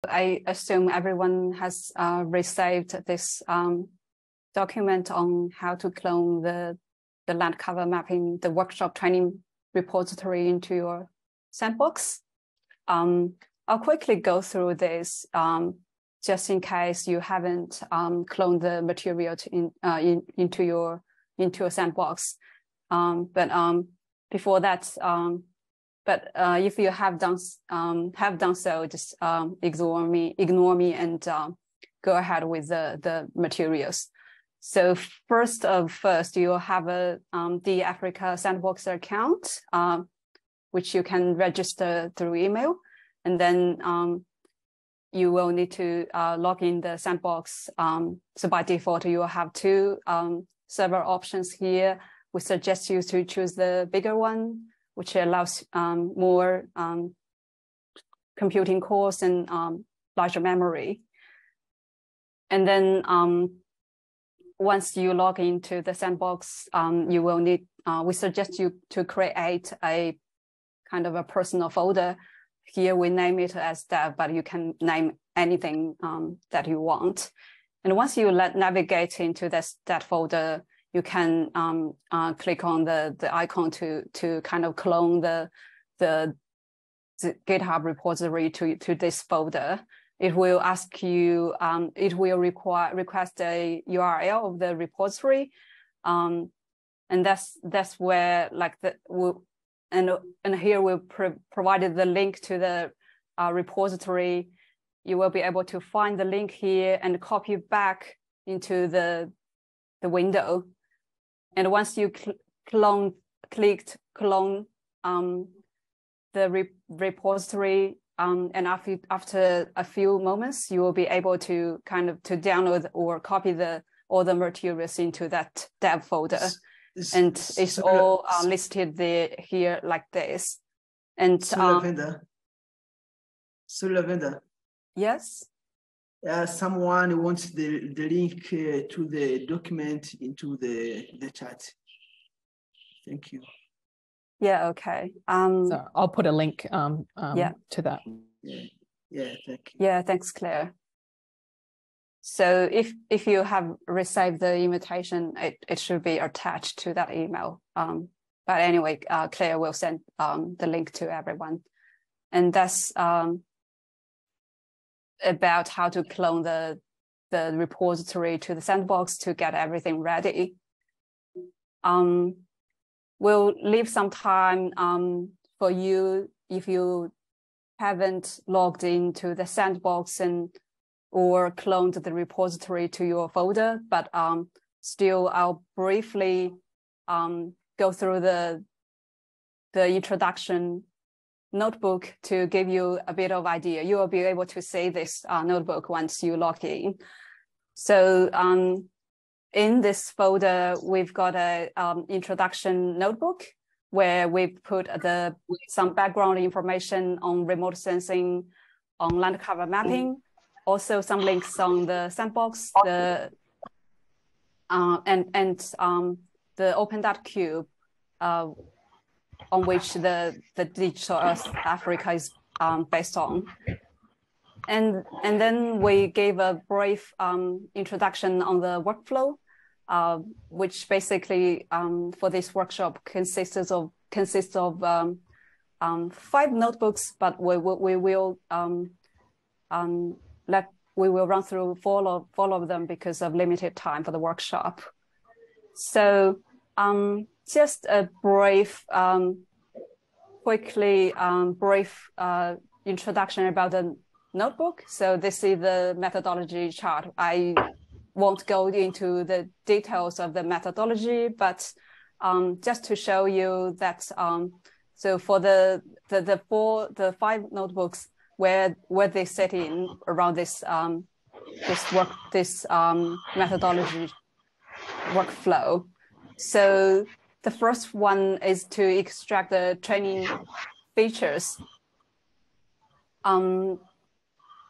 I assume everyone has received this document on how to clone the land cover mapping, the workshop training repository into your sandbox. I'll quickly go through this just in case you haven't cloned the material into your sandbox. Before that, if you have done so, just ignore me and go ahead with the materials. So first, you'll have a the Africa Sandbox account, which you can register through email, and then you will need to log in the sandbox. So by default, you will have two server options here. We suggest you to choose the bigger one, which allows more computing cores and larger memory. And then once you log into the sandbox, you will need, we suggest you to create a kind of a personal folder. Here we name it as dev, but you can name anything that you want. And once you navigate into that folder, you can click on the icon to kind of clone the GitHub repository to this folder. It will ask you, it will request a URL of the repository, and that's where and here we provided the link to the repository. You will be able to find the link here and copy back into the window. And once you clicked clone the repository, and after a few moments, you will be able to to download or copy all the materials into that dev folder. And it's all listed here like this. And Lavender. Yes. Someone wants the link to the document into the chat. Thank you. Yeah. Okay. So I'll put a link to that. Yeah. Thank you. Yeah. Thanks, Claire. So if you have received the invitation, it should be attached to that email. But anyway, Claire will send the link to everyone, and that's about how to clone the repository to the sandbox to get everything ready. We'll leave some time for you if you haven't logged into the sandbox or cloned the repository to your folder, but still I'll briefly go through the introduction notebook to give you a bit of idea. You will be able to see this notebook once you log in. So in this folder, we've got a introduction notebook where we've put some background information on remote sensing, on land cover mapping, also some links on the sandbox, and the Open Data Cube, on which the Digital Earth Africa is based on. And then we gave a brief introduction on the workflow, which basically for this workshop consists of 5 notebooks, but we will run through 4 of them because of limited time for the workshop. So just a brief, brief introduction about the notebook. So this is the methodology chart. I won't go into the details of the methodology, but just to show you that, so for the 5 notebooks, where they sit in around this methodology workflow. So the first one is to extract the training features.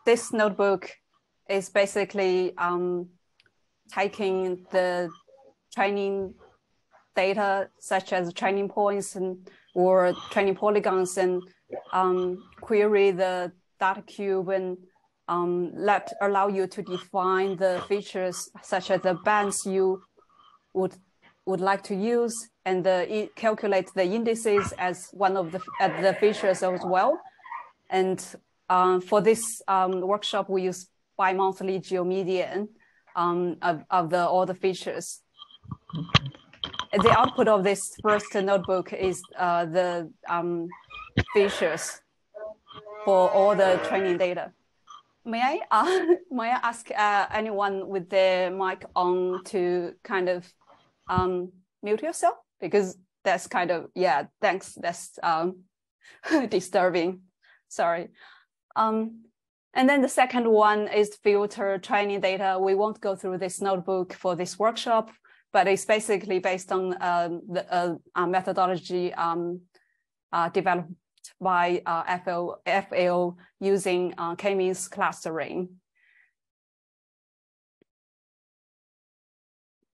This notebook is basically taking the training data, such as training points or training polygons, and query the data cube and allow you to define the features such as the bands you would like to use, and calculate the indices as one of the features as well. And for this workshop, we use bi-monthly geomedian of all the features. The output of this first notebook is the features for all the training data. May I ask anyone with their mic on to kind of mute yourself, because that's kind of, yeah, thanks, that's disturbing, sorry. And then the second one is filter training data. We won't go through this notebook for this workshop, but it's basically based on the methodology developed by FAO using k-means clustering.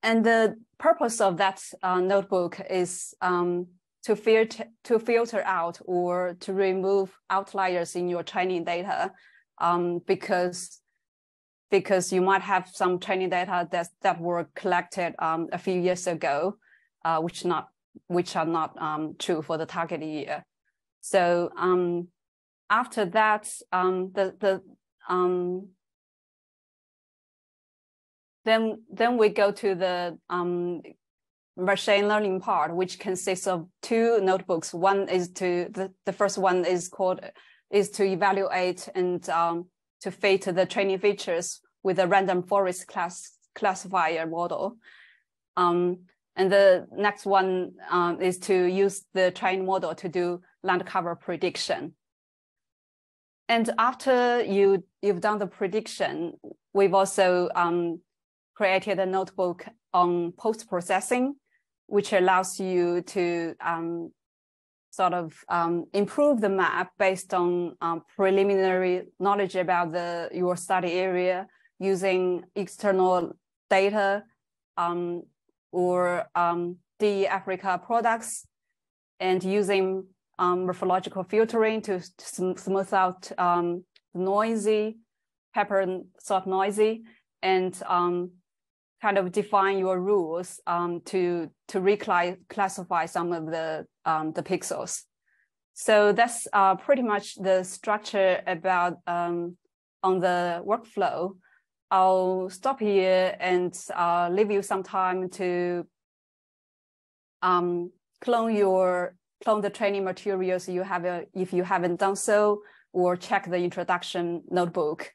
And the purpose of that notebook is to filter out or to remove outliers in your training data, because you might have some training data that were collected a few years ago, which are not true for the target year. So after that, then we go to the machine learning part, which consists of two notebooks. One is the first one is to evaluate and to fit the training features with a random forest classifier model. And the next one is to use the trained model to do land cover prediction. And after you've done the prediction, we've also created a notebook on post-processing, which allows you to sort of improve the map based on preliminary knowledge about your study area using external data or DE Africa products, and using morphological filtering to smooth out noisy, pepper and salt noisy, and kind of define your rules to reclassify some of the pixels. So that's pretty much the structure about on the workflow. I'll stop here and leave you some time to clone the training materials you have if you haven't done so, or check the introduction notebook.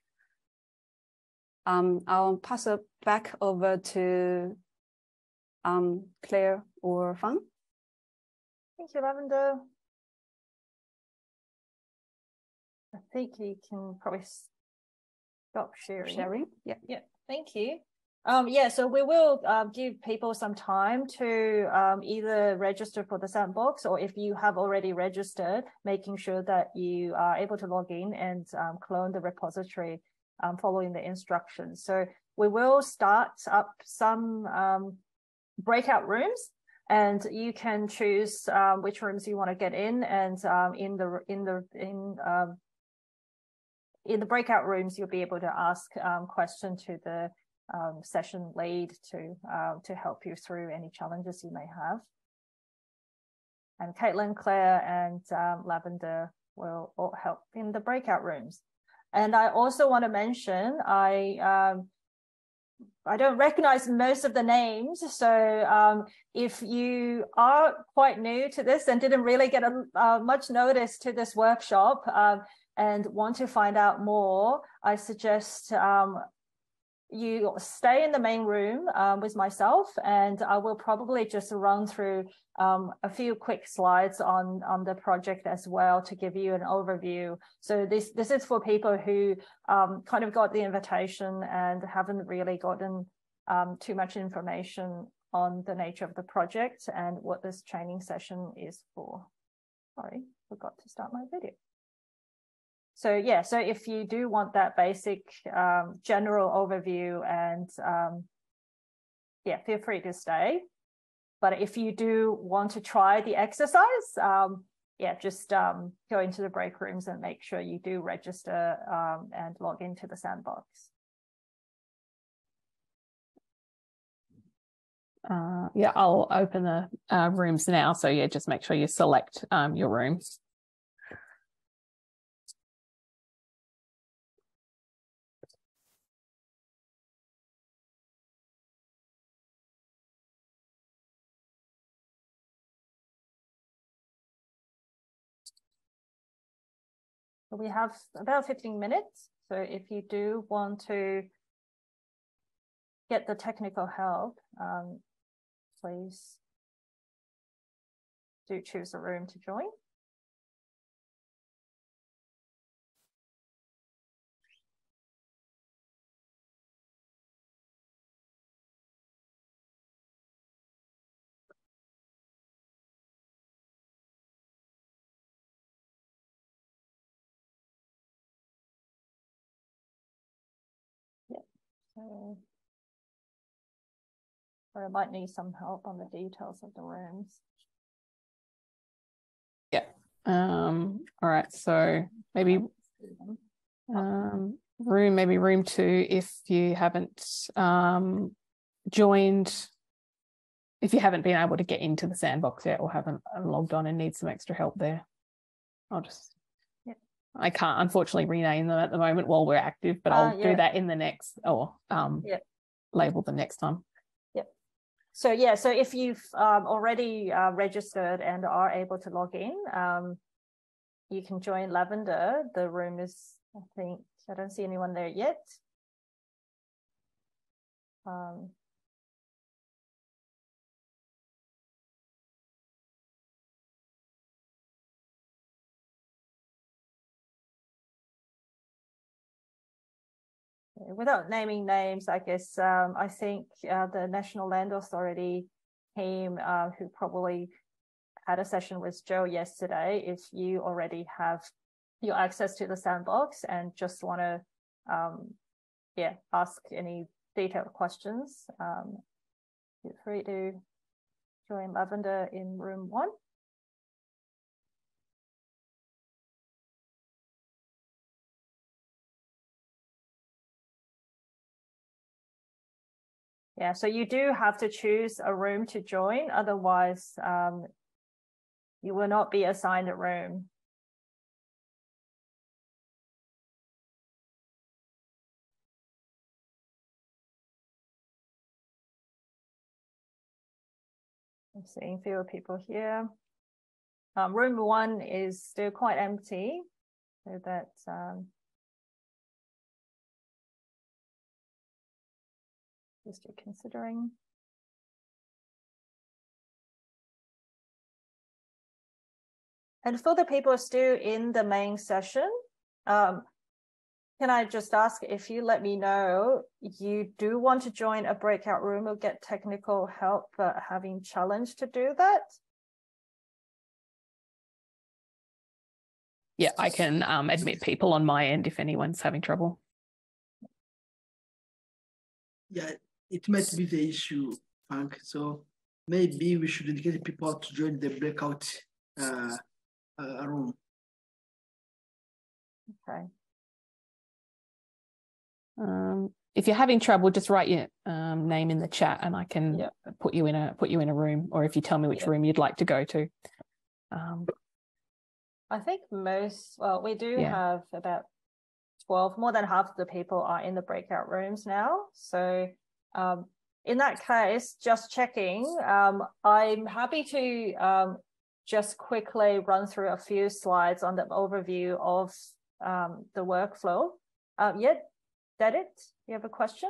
I'll pass it back over to Claire or Fang. Thank you, Lavender. I think you can probably stop sharing. Yeah. Thank you. So we will give people some time to either register for the sandbox, or if you have already registered, making sure that you are able to log in and clone the repository following the instructions. So we will start up some breakout rooms, and you can choose which rooms you want to get in, and in the breakout rooms, you'll be able to ask questions to the session lead to help you through any challenges you may have. And Caitlin, Claire, and Lavender will all help in the breakout rooms. And I also want to mention, I don't recognize most of the names. So if you are quite new to this and didn't really get much notice to this workshop and want to find out more, I suggest you stay in the main room with myself, and I will probably just run through a few quick slides on the project as well to give you an overview. So this is for people who kind of got the invitation and haven't really gotten too much information on the nature of the project and what this training session is for. Sorry, forgot to start my video. So yeah, so if you do want that basic general overview, and feel free to stay. But if you do want to try the exercise, yeah, just go into the break rooms and make sure you do register and log into the sandbox. Yeah, I'll open the rooms now. So yeah, just make sure you select your rooms. We have about 15 minutes. So if you do want to get the technical help, please do choose a room to join. Yeah, so I might need some help on the details of the rooms. Yeah. All right. So maybe room 2 if you haven't joined, if you haven't been able to get into the sandbox yet or haven't logged on and need some extra help there. I'll just, I can't unfortunately rename them at the moment while we're active, but I'll do that in the next, or label them next time. So yeah, so if you've already registered and are able to log in, you can join Lavender. The room is, I think, I don't see anyone there yet. Without naming names, I guess I think the National Land Authority team who probably had a session with Joe yesterday, if you already have your access to the sandbox and just want to ask any detailed questions, feel free to join Lavender in room 1. Yeah, so you do have to choose a room to join, otherwise you will not be assigned a room. I'm seeing fewer people here. Room 1 is still quite empty, so that's just considering. And for the people still in the main session, can I just ask if you let me know you do want to join a breakout room or get technical help having challenge to do that? Yeah, I can admit people on my end if anyone's having trouble. Yeah, it might be the issue, Frank. So maybe we should indicate people to join the breakout room. Okay. If you're having trouble, just write your name in the chat, and I can put you in a room. Or if you tell me which room you'd like to go to. I think we do have about 12, more than half of the people are in the breakout rooms now. So in that case, just checking, I'm happy to just quickly run through a few slides on the overview of the workflow. That it? You have a question?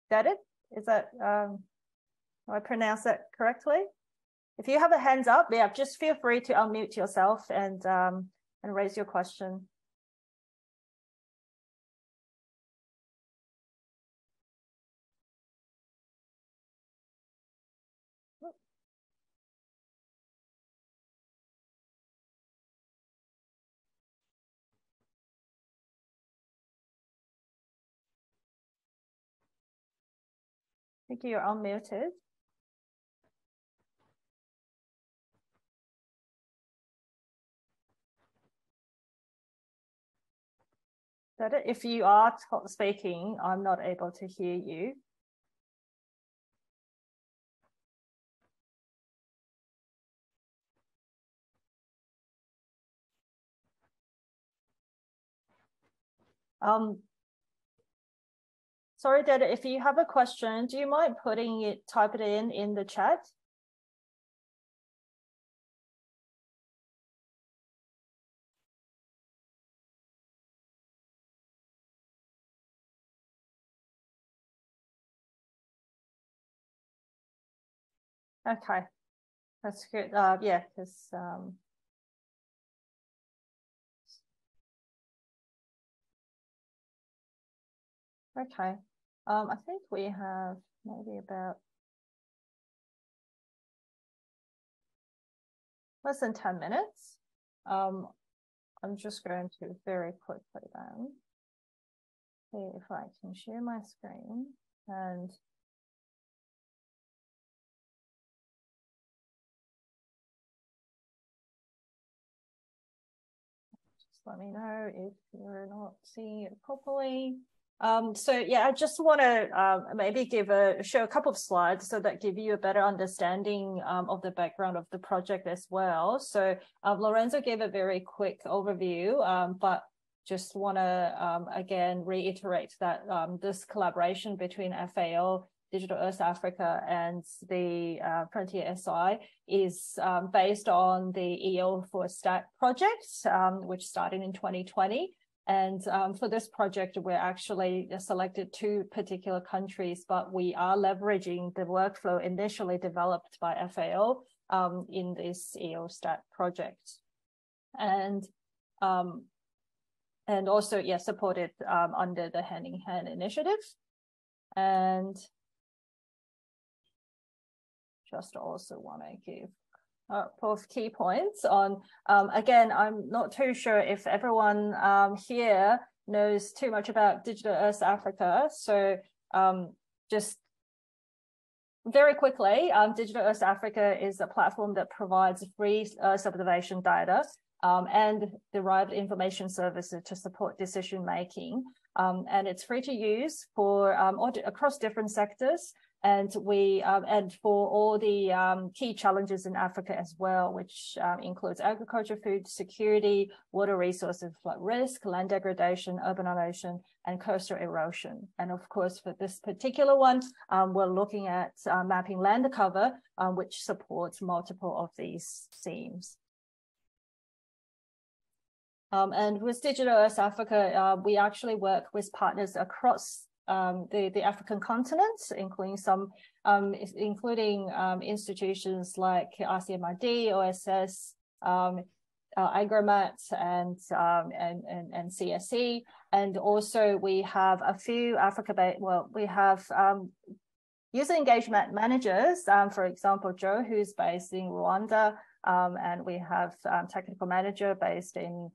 That it? Is that, do I pronounce that correctly? If you have a hands up, just feel free to unmute yourself and raise your question. think you're unmuted. If you are speaking, I'm not able to hear you. Sorry, Dada, if you have a question, do you mind type it in the chat? Okay, that's good. Yeah, because okay. I think we have maybe about less than 10 minutes. I'm just going to very quickly then see if I can share my screen and just let me know if you're not seeing it properly. So yeah, I just want to maybe show a couple of slides so that give you a better understanding of the background of the project as well. So Lorenzo gave a very quick overview, but just want to again reiterate that this collaboration between FAO, Digital Earth Africa, and the Frontier SI is based on the EO4STAT project, which started in 2020. And for this project, we're actually selected 2 particular countries, but we are leveraging the workflow initially developed by FAO in this EOSTAT project. And also, yeah, supported under the Hand in Hand initiative. And just also want to give both key points on, again, I'm not too sure if everyone here knows too much about Digital Earth Africa. So just very quickly, Digital Earth Africa is a platform that provides free Earth observation data and derived information services to support decision making. And it's free to use for across different sectors. And and for all the key challenges in Africa as well, which includes agriculture, food security, water resources, flood risk, land degradation, urbanization, and coastal erosion. And of course, for this particular one, we're looking at mapping land cover, which supports multiple of these themes. And with Digital Earth Africa, we actually work with partners across the African continent, including some, including institutions like RCMRD, OSS, IGRAMAT, and CSE. And also we have a few we have user engagement managers, for example, Joe, who's based in Rwanda, and we have technical manager based in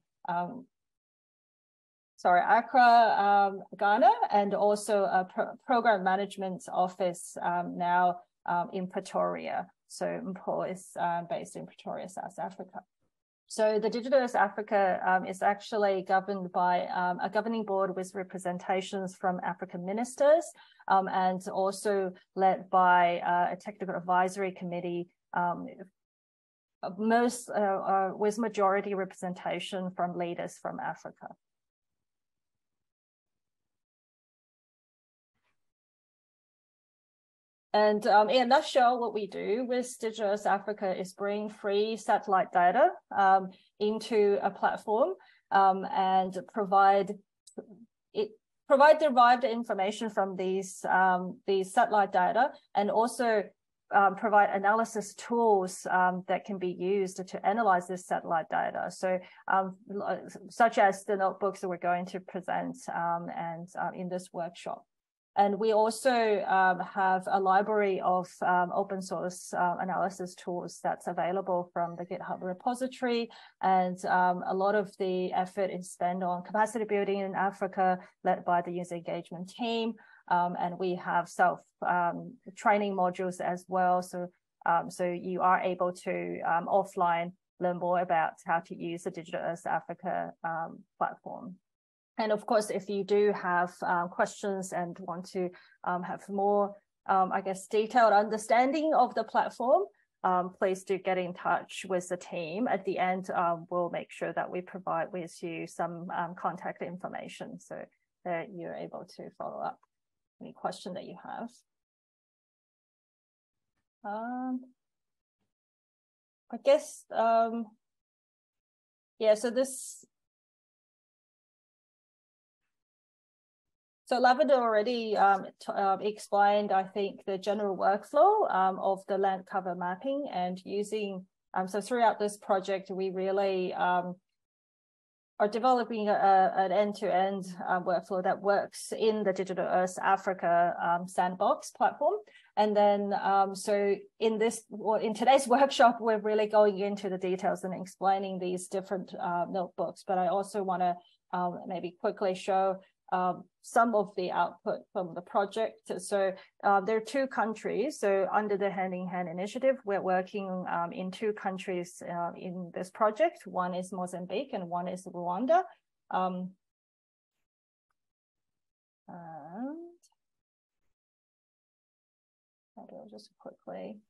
Accra, Ghana, and also a program management office now in Pretoria. So Mpho is based in Pretoria, South Africa. So the Digital Earth Africa is actually governed by a governing board with representations from African ministers, and also led by a technical advisory committee with majority representation from leaders from Africa. And in a nutshell, what we do with Digital Earth Africa is bring free satellite data into a platform and provide derived information from these satellite data, and also provide analysis tools that can be used to analyze this satellite data. So such as the notebooks that we're going to present and in this workshop. And we also have a library of open source analysis tools that's available from the GitHub repository. And a lot of the effort is spent on capacity building in Africa, led by the user engagement team. and we have training modules as well. So you are able to offline learn more about how to use the Digital Earth Africa platform. And of course, if you do have questions and want to have more, I guess, detailed understanding of the platform, please do get in touch with the team. At the end, we'll make sure that we provide with you some contact information so that you're able to follow up any question that you have. I guess, yeah, so Lavender already explained, I think, the general workflow of the land cover mapping and using, so throughout this project, we really are developing an end-to-end workflow that works in the Digital Earth Africa sandbox platform. And then, so in today's workshop, we're really going into the details and explaining these different notebooks, but I also want to maybe quickly show some of the output from the project. So there are 2 countries. So under the Hand in Hand initiative, we're working in 2 countries in this project. One is Mozambique and one is Rwanda. And I'll just quickly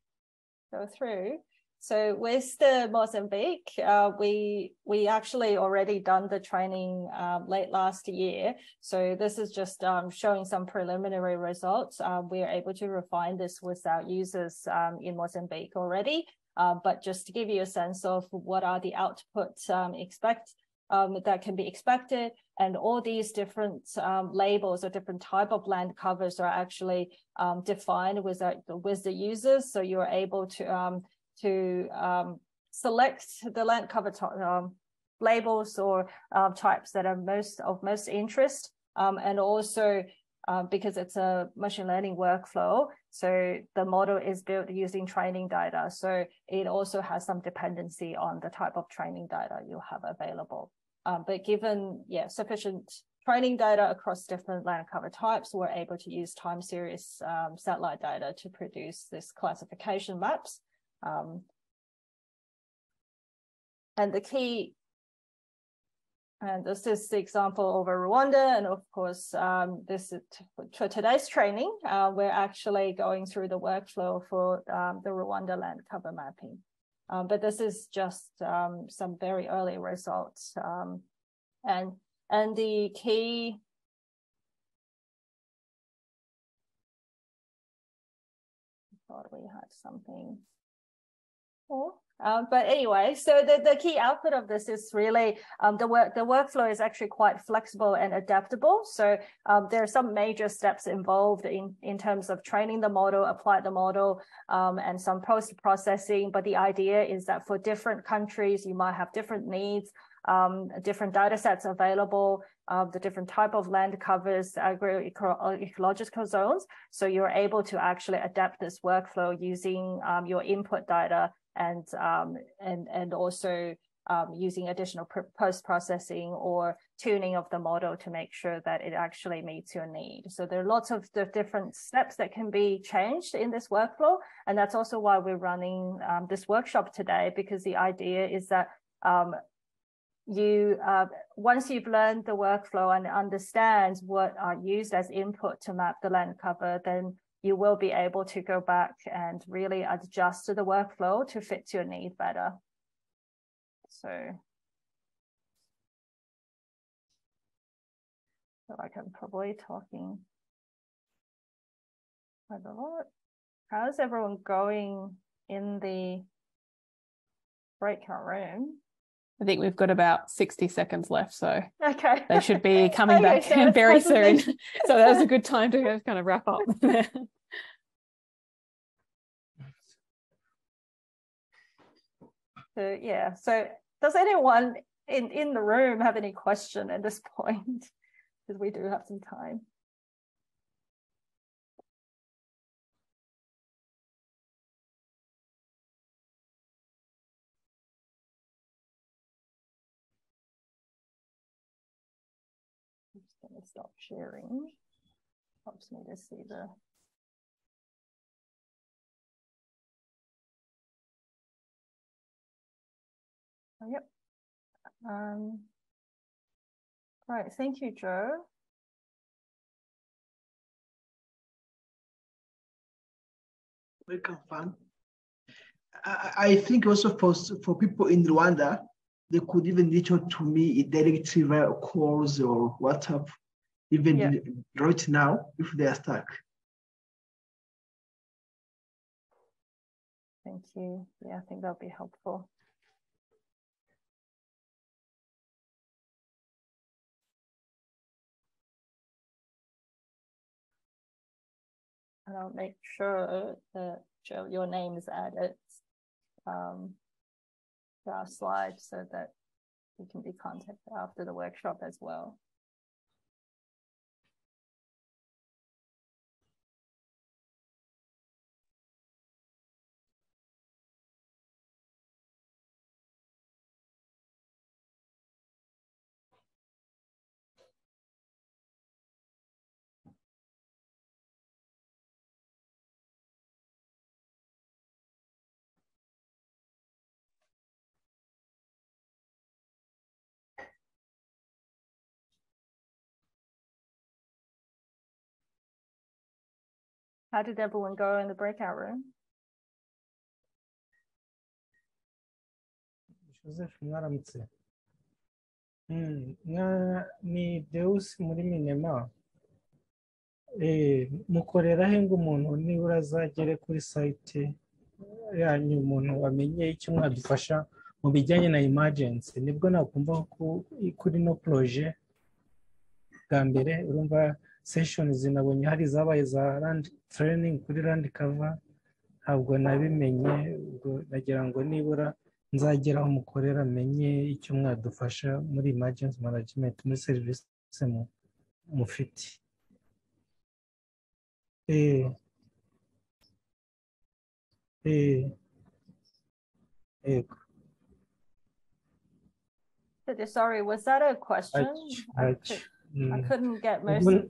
go through. So with the Mozambique, we actually already done the training late last year. So this is just showing some preliminary results. We are able to refine this with our users in Mozambique already. But just to give you a sense of what are the outputs that can be expected, and all these different labels or different type of land covers are actually defined with the users. So you're able to select the land cover labels or types that are of most interest, and also because it's a machine learning workflow, so the model is built using training data, so it also has some dependency on the type of training data you have available. But given sufficient training data across different land cover types, we're able to use time series satellite data to produce this classification maps. And the key, and this is the example of Rwanda, and of course, this is for today's training, we're actually going through the workflow for the Rwanda land cover mapping. But this is just some very early results. And the key, I thought we had something more. But anyway, so the key output of this is really the workflow is actually quite flexible and adaptable. So there are some major steps involved in terms of training the model, apply the model, and some post-processing. But the idea is that for different countries, you might have different needs, different data sets available, the different type of land covers, agroecological zones. So you're able to actually adapt this workflow using your input data and also using additional post-processing or tuning of the model to make sure that it actually meets your need. So there are lots of the different steps that can be changed in this workflow. And that's also why we're running this workshop today, because the idea is that once you've learned the workflow and understand what are used as input to map the land cover, then you will be able to go back and really adjust to the workflow to fit your need better. So like I'm probably talking quite a lot. How's everyone going in the breakout room? I think we've got about 60 seconds left, so okay. They should be coming back very soon. So that was a good time to kind of wrap up. So yeah, so does anyone in the room have any question at this point? Because we do have some time. I'm just going to stop sharing. helps me to see the. Oh, yep. Right. Thank you, Joe. Welcome, Fang. I think also for people in Rwanda, they could even reach out to me directly via calls or WhatsApp, even right now if they are stuck. Thank you. Yeah, I think that'll be helpful. And I'll make sure that, Joe, your name is added to our slide so that you can be contacted after the workshop as well. How did everyone go in the breakout room? Joseph mwaramutse. Ni Deus muri Minema. Mukorera he ngo umuntu nibura azagere kuri site yanyu umuntu wamenye icyo mwadufasha mu bijyanye na emergency nibwo nakumva ko kuri no projet bwa mbere urumva sessions zinabonye hari zabaye za land training kuri land cover ntabwo nabimenye ubwo nagira ngo nibura nzageraho mukorera menye icyo mwadufasha muri emergency management muri service mufite. Sorry, was that a question? I couldn't get most.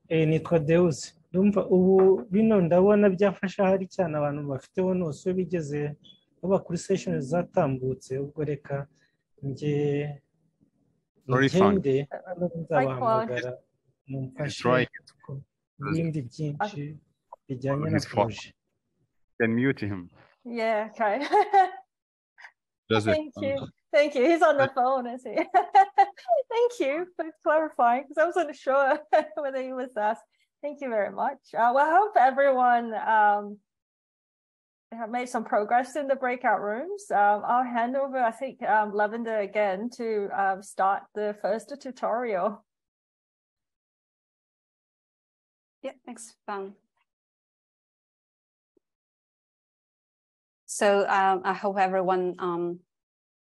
Nitwa Deus. Ndumva ubu bino ndabona byafasha hari cyane abantu bafiteho nose bigeze baba kuri session zatambutse ubwo reka nge ngende nzabahamagara mumfashe ibindi byinshi bijyanye na projet. Can mute him. Yeah, okay. Thank you. Thank you. He's on the phone, is he? Thank you for clarifying, because I wasn't sure whether he was asked. Thank you very much. Well, I hope everyone have made some progress in the breakout rooms. I'll hand over, I think, Lavender again to start the first tutorial. Yeah, thanks, Fang. So I hope everyone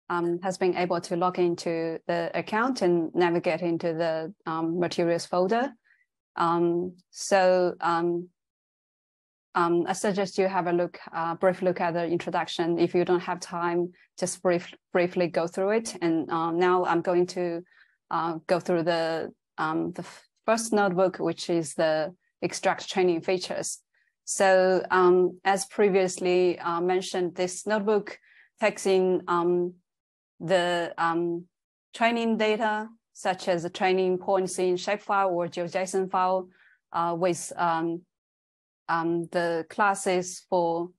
has been able to log into the account and navigate into the materials folder. I suggest you have a brief look at the introduction. If you don't have time, just briefly go through it. And now I'm going to go through the first notebook, which is the extract training features. So as previously mentioned, this notebook takes in the training data, such as the training points in shapefile or GeoJSON file with the classes for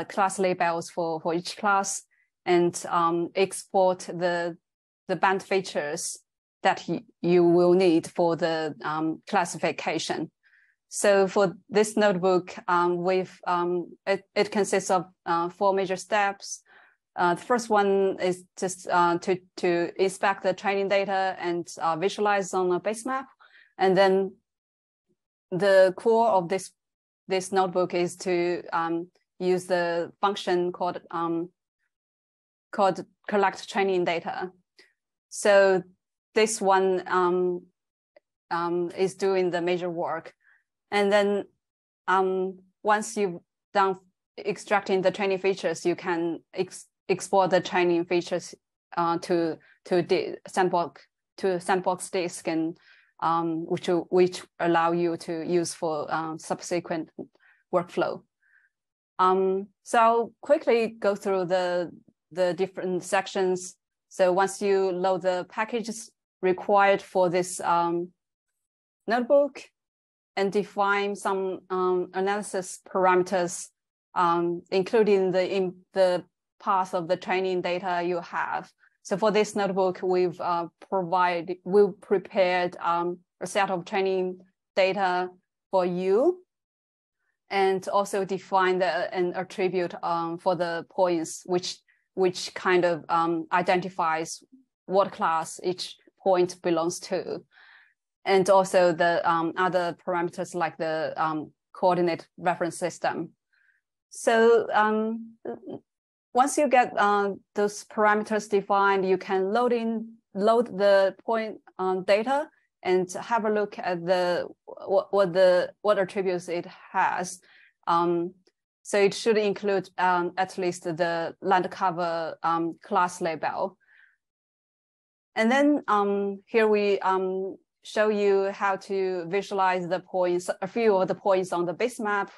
class labels for each class, and export the band features that you will need for the classification. So for this notebook, it consists of 4 major steps. The first one is just to inspect the training data and visualize on a base map. And then the core of this notebook is to use the function called collect training data. So this one is doing the major work. And then once you've done extracting the training features, you can export the training features to sandbox disk and which allow you to use for subsequent workflow. So I'll quickly go through the different sections. So once you load the packages required for this notebook and define some analysis parameters, including the path of the training data you have. So for this notebook, we've prepared a set of training data for you, and also define an attribute for the points, which kind of identifies what class each point belongs to, and also the other parameters like the coordinate reference system. So once you get those parameters defined, you can load the point data and have a look at what attributes it has. So it should include at least the land cover class label. And then here we show you how to visualize the points, a few of the points on the base map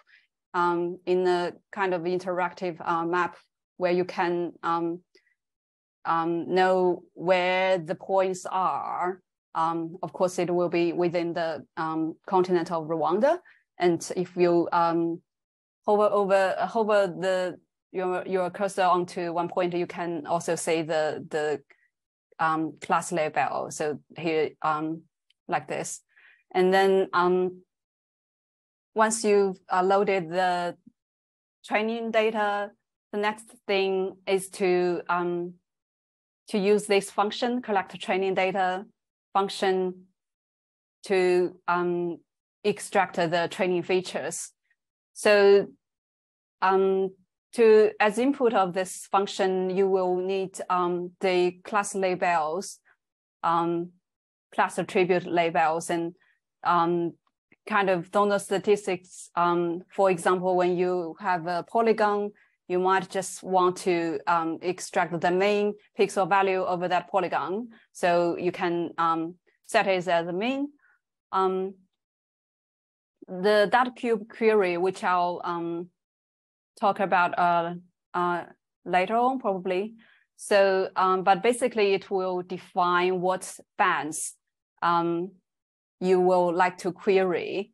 in a kind of interactive map where you can know where the points are. Of course, it will be within the continent of Rwanda. And if you hover your cursor onto one point, you can also see the class label. So here, like this. And then once you've loaded the training data, the next thing is to use this function, collect training data function, to extract the training features. So as input of this function, you will need the class labels, class attribute labels, and kind of donor statistics. For example, when you have a polygon, you might just want to extract the main pixel value over that polygon. So you can set it as a mean. The DataCube query, which I'll talk about later on probably. So, but basically it will define what bands you will like to query.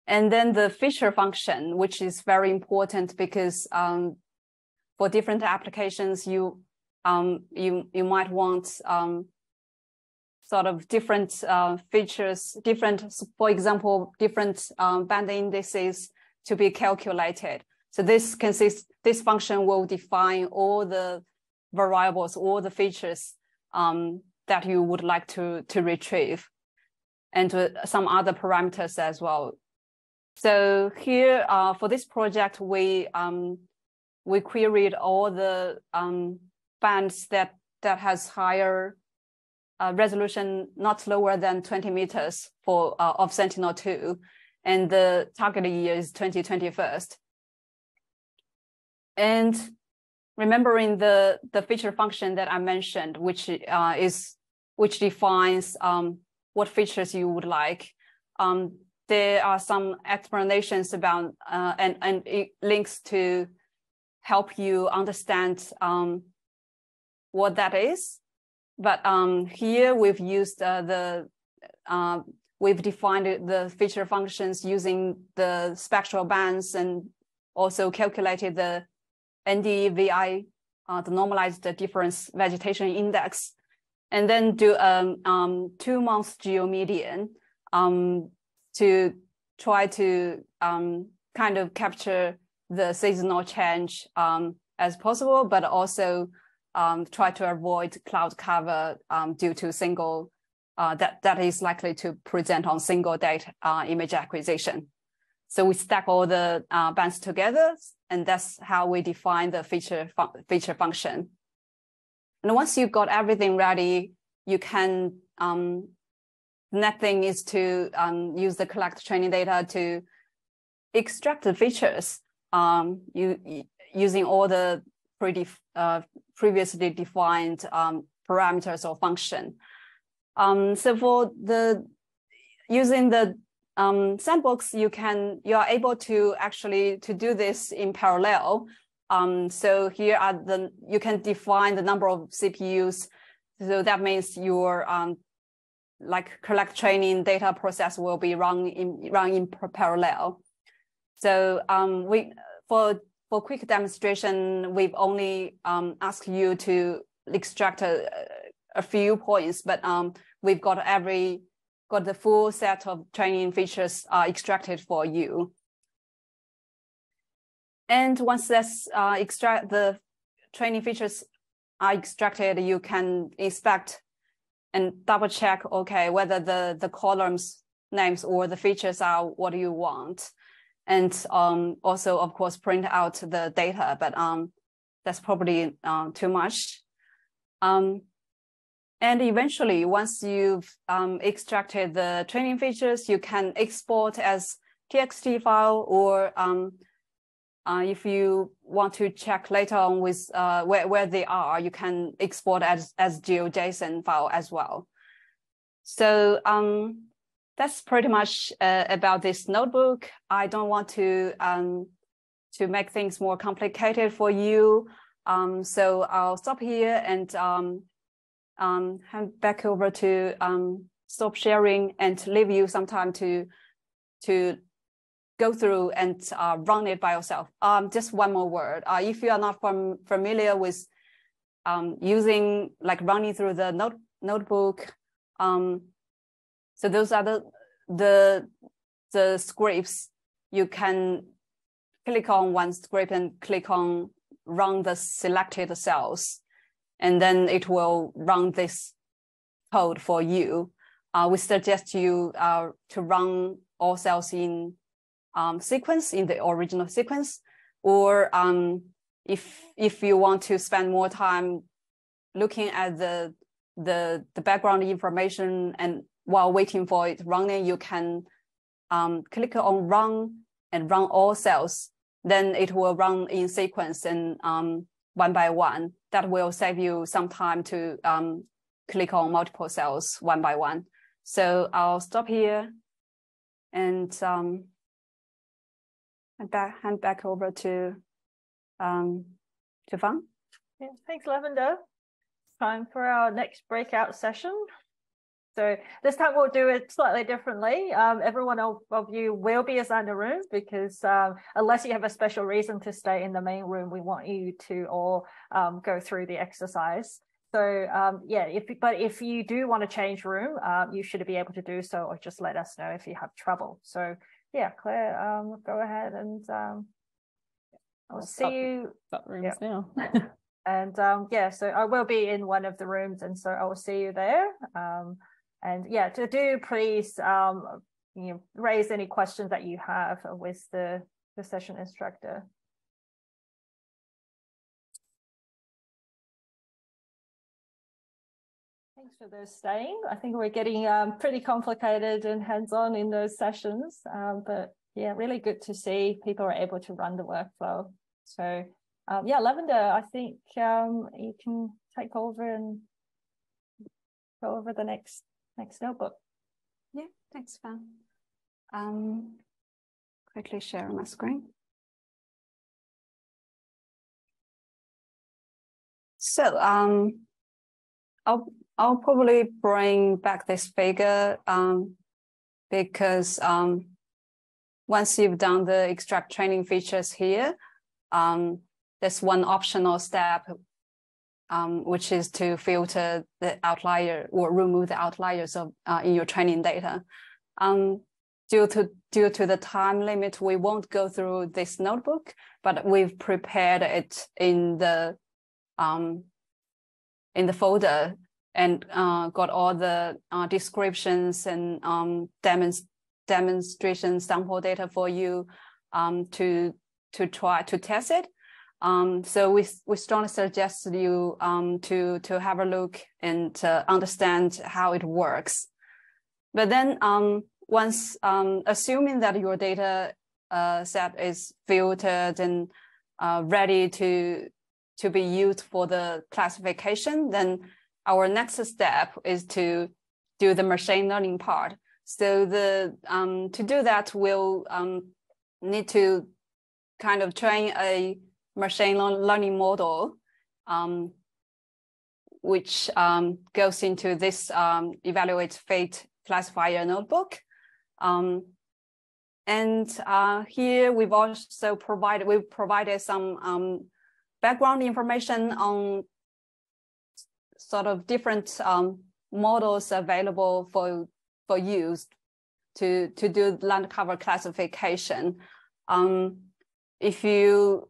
And then the feature function, which is very important because for different applications, you might want sort of different features, for example, different band indices to be calculated. So this function will define all the variables, all the features that you would like to retrieve, and some other parameters as well. So here for this project, we queried all the bands that has higher resolution, not lower than 20 meters of Sentinel-2, and the target year is 2021. And remembering the feature function that I mentioned, which defines what features you would like. There are some explanations about and it links to help you understand what that is. But here we've used we've defined the feature functions using the spectral bands, and also calculated the NDVI, the normalized difference vegetation index, and then do 2 months geomedian to try to kind of capture the seasonal change as possible, but also try to avoid cloud cover due to single, that is likely to present on single date image acquisition. So we stack all the bands together, and that's how we define the feature function. And once you've got everything ready, you can, the next thing is to use the collect training data to extract the features using all the previously defined parameters or function. So for using the sandbox, you are able to actually do this in parallel. So here you can define the number of CPUs. So that means your like collect training data process will be run in parallel. So for quick demonstration, we've only asked you to extract a few points, but we've got the full set of training features extracted for you. And once the training features are extracted, you can inspect and double check, okay, whether the columns names or the features are what you want. And also, of course, print out the data, but that's probably too much. And eventually, once you've extracted the training features, you can export as TXT file, or if you want to check later on with where they are, you can export as GeoJSON file as well. So that's pretty much about this notebook. I don't want to make things more complicated for you. So I'll stop here and hand back over to stop sharing and leave you some time to go through and run it by yourself. Just one more word. If you are not familiar with using, like, running through the notebook, so those are the scripts. You can click on one script and click on run the selected cells, and then it will run this code for you. We suggest you to run all cells in sequence, in the original sequence, or if you want to spend more time looking at the background information and while waiting for it running, you can click on run and run all cells. Then it will run in sequence and one by one. That will save you some time to click on multiple cells one by one. So I'll stop here and hand back over to Fang. Yeah, thanks, Lavender. Time for our next breakout session. So this time we'll do it slightly differently. Everyone of you will be assigned a room because unless you have a special reason to stay in the main room, we want you to all go through the exercise. So yeah, if you do want to change room, you should be able to do so, or just let us know if you have trouble. So yeah, Claire, go ahead and I'll see you. Stop rooms now. And yeah, so I will be in one of the rooms, and so I will see you there. And yeah, please raise any questions that you have with the session instructor. Thanks for those staying. I think we're getting pretty complicated and hands-on in those sessions, but yeah, really good to see people are able to run the workflow. So yeah, Lavender, I think you can take over and go over the next notebook. Yeah, thanks, Fang. Quickly share my screen. So I'll probably bring back this figure because once you've done the extract training features here, there's one optional step, which is to filter the outlier or remove the outliers of in your training data. Due to the time limit, we won't go through this notebook, but we've prepared it in the folder and got all the descriptions and demonstration sample data for you to try to test it. So we strongly suggest you to have a look and understand how it works. But then once assuming that your data set is filtered and ready to be used for the classification, then our next step is to do the machine learning part. So to do that, we'll need to kind of train a machine learning model, which goes into this evaluate fate classifier notebook. And here we've also provided some background information on sort of different models available for use to do land cover classification. If you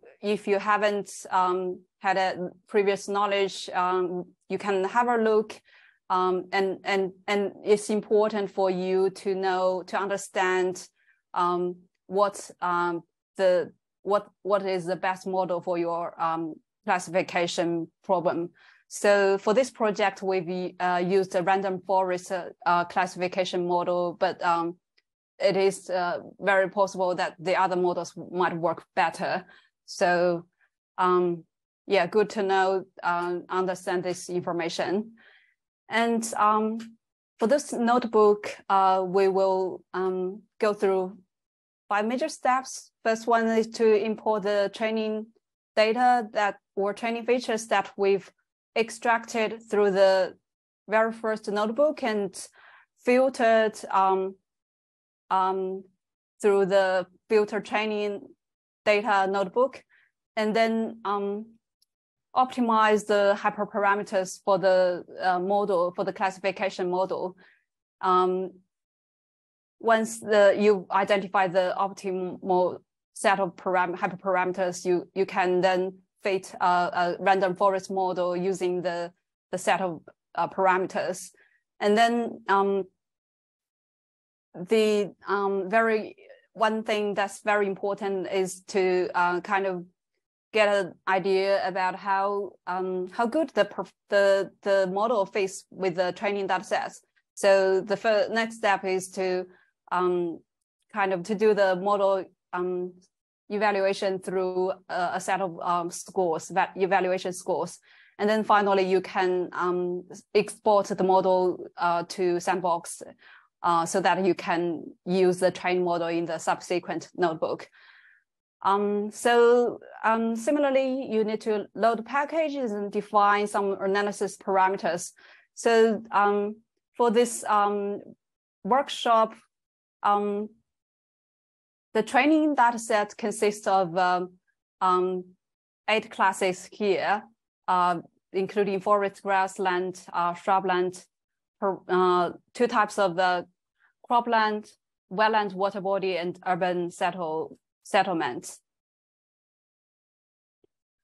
haven't had a previous knowledge, you can have a look, and it's important for you to understand what is the best model for your classification problem. So for this project, we've used a random forest classification model, but it is very possible that the other models might work better. So yeah, good to know, understand this information. And for this notebook, we will go through 5 major steps. First one is to import the training data or training features that we've extracted through the very first notebook and filtered through the filter training data notebook, and then optimize the hyperparameters for the model, for the classification model. Once you identify the optimal set of hyperparameters, you can then fit a random forest model using the set of parameters. And then one thing that's very important is to kind of get an idea about how good the model fits with the training data sets. So the next step is to kind of to do the model evaluation through a set of scores, evaluation scores. And then finally, you can export the model to Sandbox so that you can use the trained model in the subsequent notebook. Similarly, you need to load packages and define some analysis parameters. So for this workshop, the training data set consists of 8 classes here, including forest, grassland, shrubland, 2 types of the cropland, wetland, water body, and urban settlements.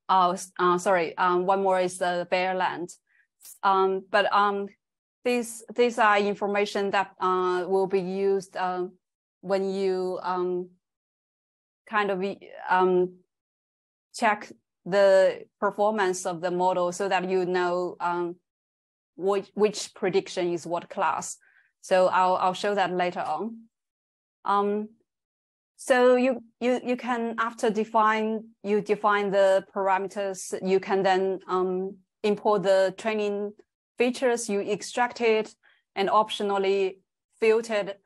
One more is the bare land. These are information that will be used when you kind of check the performance of the model so that you know which prediction is what class. So I'll show that later on. So you can, after you define the parameters, you can then import the training features you extracted and optionally filtered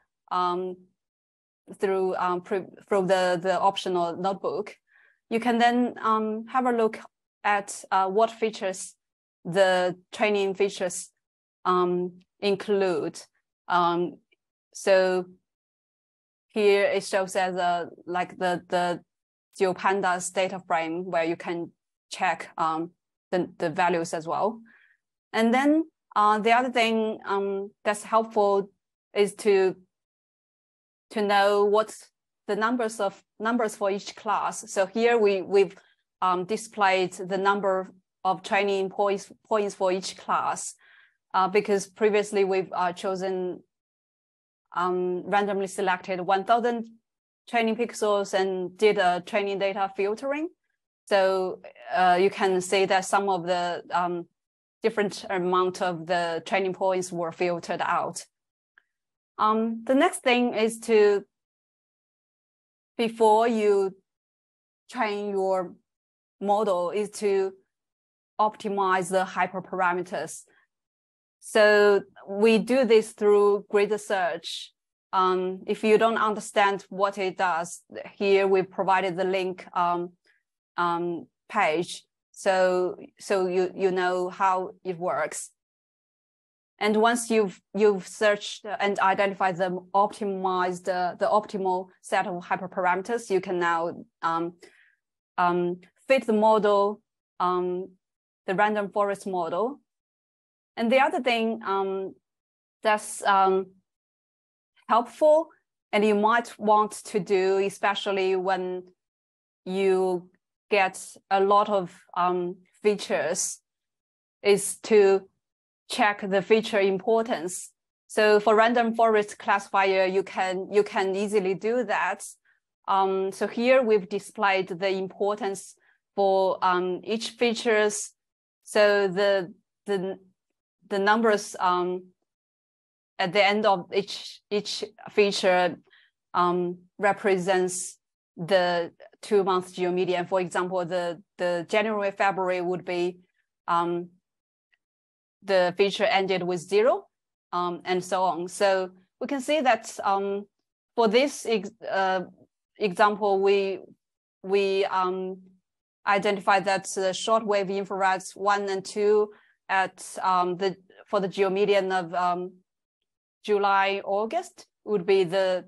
through the optional notebook. You can then have a look at what features the training features include. So here it shows as like the GeoPandas data frame where you can check the values as well. And then the other thing that's helpful is to know what's the numbers for each class. So here we've displayed the number of training points for each class because previously we've chosen randomly selected 1,000 training pixels and did a training data filtering. So you can see that some of the different amount of the training points were filtered out. The next thing is before you train your model, is to optimize the hyperparameters. So we do this through grid search. If you don't understand what it does, here we provided the link page, so you know how it works. And once you've searched and identified the optimal set of hyperparameters, you can now fit the model, the random forest model. And the other thing that's helpful and you might want to do, especially when you get a lot of features, is to check the feature importance. So for random forest classifier, you can easily do that. So here we've displayed the importance for each features. So the numbers at the end of each feature represents the 2 month geomedian. For example, the January, February would be the feature ended with 0, and so on. So we can see that for this example, we identified that the shortwave infrareds 1 and 2 at for the geomedian of July, August would be the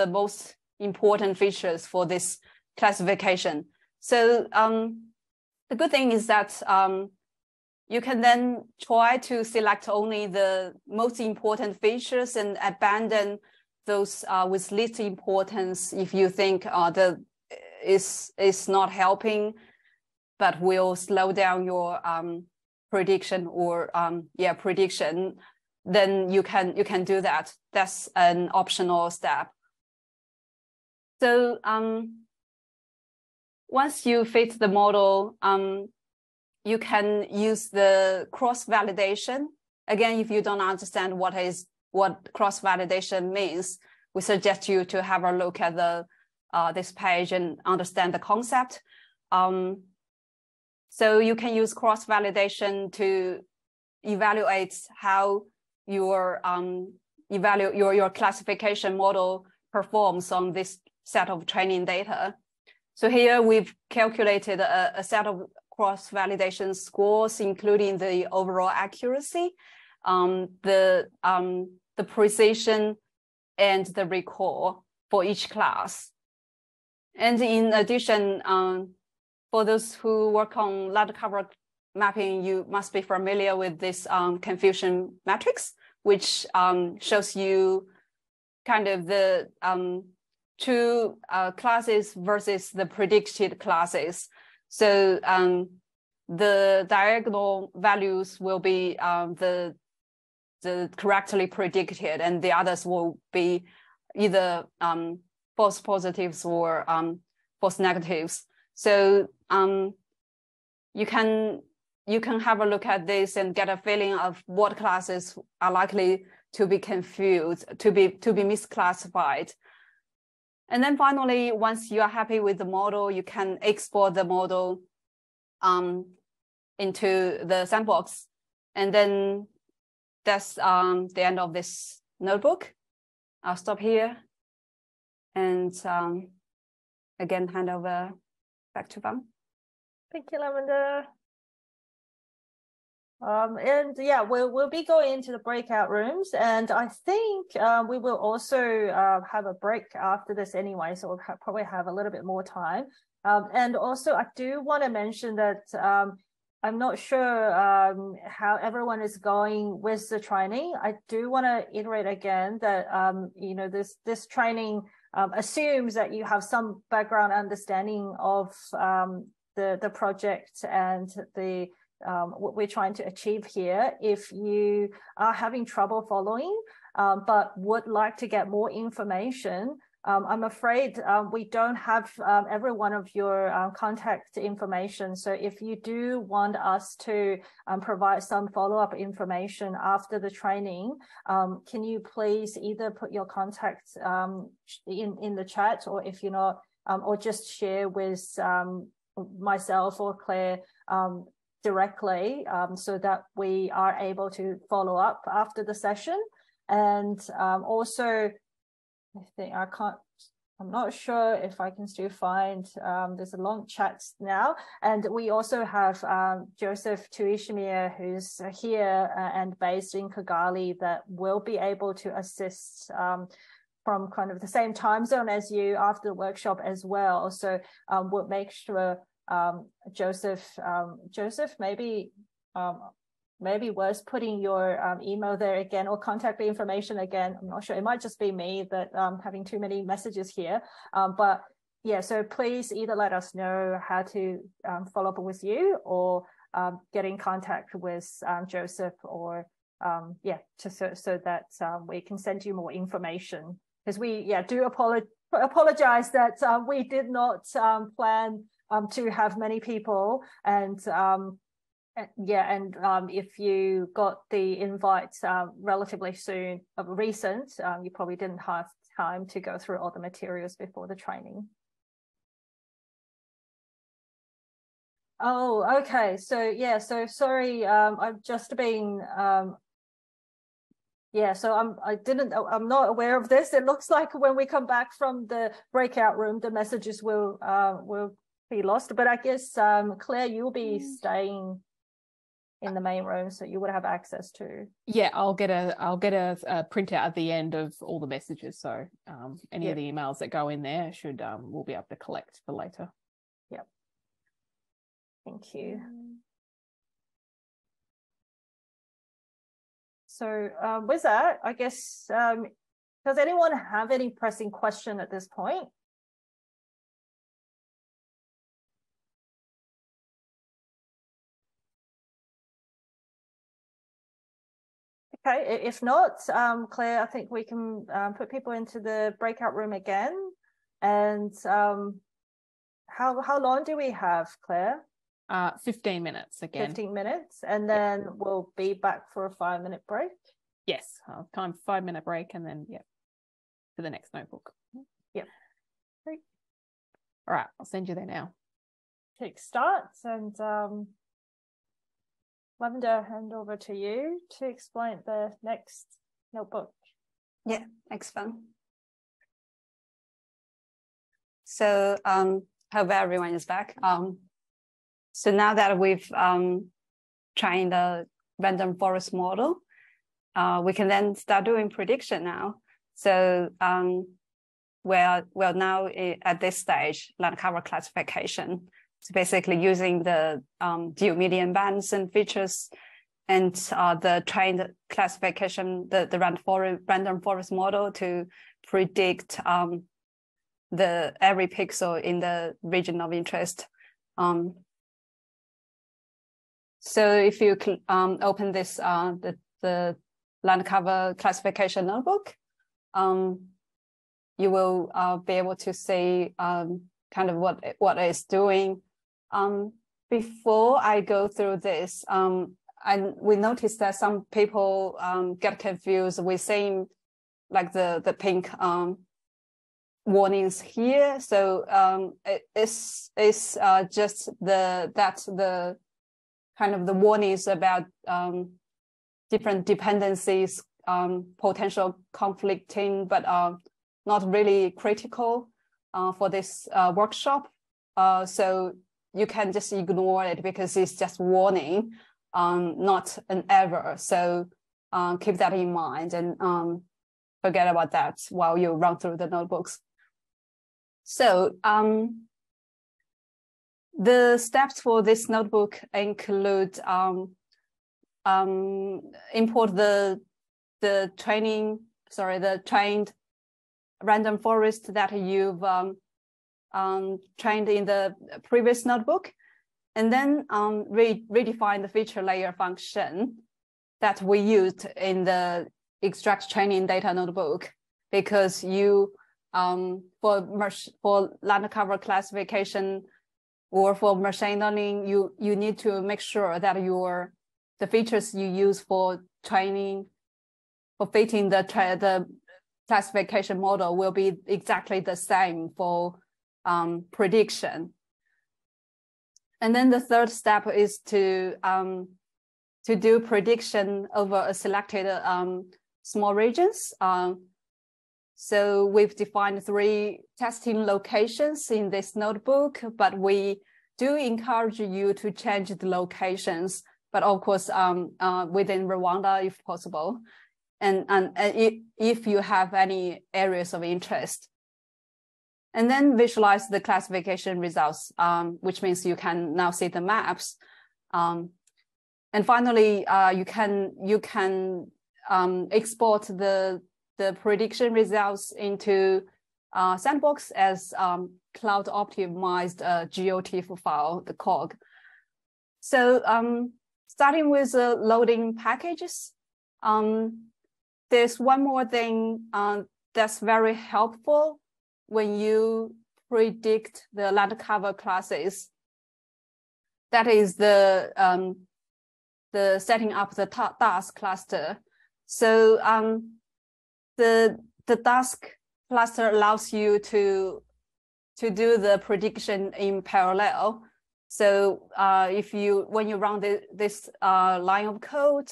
most important features for this classification. So the good thing is that you can then try to select only the most important features and abandon those with least importance if you think that is not helping, but will slow down your prediction or prediction. Then you can do that. That's an optional step. So once you fit the model, you can use the cross-validation. Again, if you don't understand what cross-validation means, we suggest you to have a look at this page and understand the concept. So you can use cross-validation to evaluate how your classification model performs on this set of training data. So here we've calculated a set of cross-validation scores, including the overall accuracy, the precision, and the recall for each class. And in addition, for those who work on land cover mapping, you must be familiar with this confusion matrix, which shows you kind of the true classes versus the predicted classes. So the diagonal values will be the correctly predicted, and the others will be either false positives or false negatives. So you can have a look at this and get a feeling of what classes are likely to be confused, to be misclassified. And then finally, once you are happy with the model, you can export the model into the sandbox. And then that's the end of this notebook. I'll stop here and again hand over back to Vam. Thank you, Lavender. And yeah, we'll be going into the breakout rooms, and I think we will also have a break after this anyway, so we'll probably have a little bit more time. And also, I do want to mention that I'm not sure how everyone is going with the training. I do want to iterate again that this training assumes that you have some background understanding of the project and the what we're trying to achieve here. If you are having trouble following, but would like to get more information, I'm afraid we don't have every one of your contact information. So if you do want us to provide some follow-up information after the training, can you please either put your contact in the chat, or if you're not, or just share with myself or Claire directly so that we are able to follow up after the session. And also, I'm not sure if I can still find, there's a long chat now. And we also have Joseph Tuishimir, who's here and based in Kigali, that will be able to assist from kind of the same time zone as you after the workshop as well. So we'll make sure Joseph, maybe worth putting your email there again or contact information again. I'm not sure. It might just be me that having too many messages here. But yeah, so please either let us know how to follow up with you or get in contact with Joseph or so that we can send you more information. Because we do apologize that we did not plan to have many people, and if you got the invite relatively recent, you probably didn't have time to go through all the materials before the training. Oh, okay. So sorry. I've just been. So I'm not aware of this. It looks like when we come back from the breakout room, the messages will be lost. But I guess Claire, you'll be staying in the main room, so you would have access to. Yeah, I'll get a printout at the end of all the messages. So any of the emails that go in there we'll be able to collect for later. Yep. Thank you. So with that, I guess, does anyone have any pressing question at this point? Okay, if not, Claire, I think we can put people into the breakout room again. And how long do we have, Claire? 15 minutes again. 15 minutes, and then we'll be back for a 5-minute break. Yes, time for 5-minute break, and then to the next notebook. Yep. Great. All right, I'll send you there now. Click start, and Lavender, hand over to you to explain the next notebook. Yeah, thanks, Fan. So hope everyone is back. So now that we've trained the random forest model, we can then start doing prediction now. So we're now at this stage, land cover classification. So basically using the geomedian bands and features and the trained classification, the random forest model to predict every pixel in the region of interest. So if you open this, the land cover classification notebook, you will be able to see kind of what it's doing. Before I go through this, we noticed that some people get confused with seeing like the pink warnings here. So it's just the kind of the warnings about different dependencies, potential conflicting, but not really critical for this workshop. So you can just ignore it because it's just warning, not an error. So keep that in mind and forget about that while you run through the notebooks. So the steps for this notebook include import the trained random forest that you've trained in the previous notebook, and then redefine the feature layer function that we used in the extract training data notebook, because you for land cover classification or for machine learning, you need to make sure that the features you use for training, for fitting the classification model will be exactly the same for prediction. And then the third step is to do prediction over a selected small regions. So we've defined 3 testing locations in this notebook, but we do encourage you to change the locations, but of course within Rwanda if possible, and if you have any areas of interest. And then visualize the classification results, which means you can now see the maps. And finally, you can export the prediction results into Sandbox as cloud optimized GeoTIFF file, the COG. So starting with the loading packages, there's one more thing that's very helpful when you predict the land cover classes. That is the setting up the task cluster. So the task cluster allows you to do the prediction in parallel. So when you run this line of code,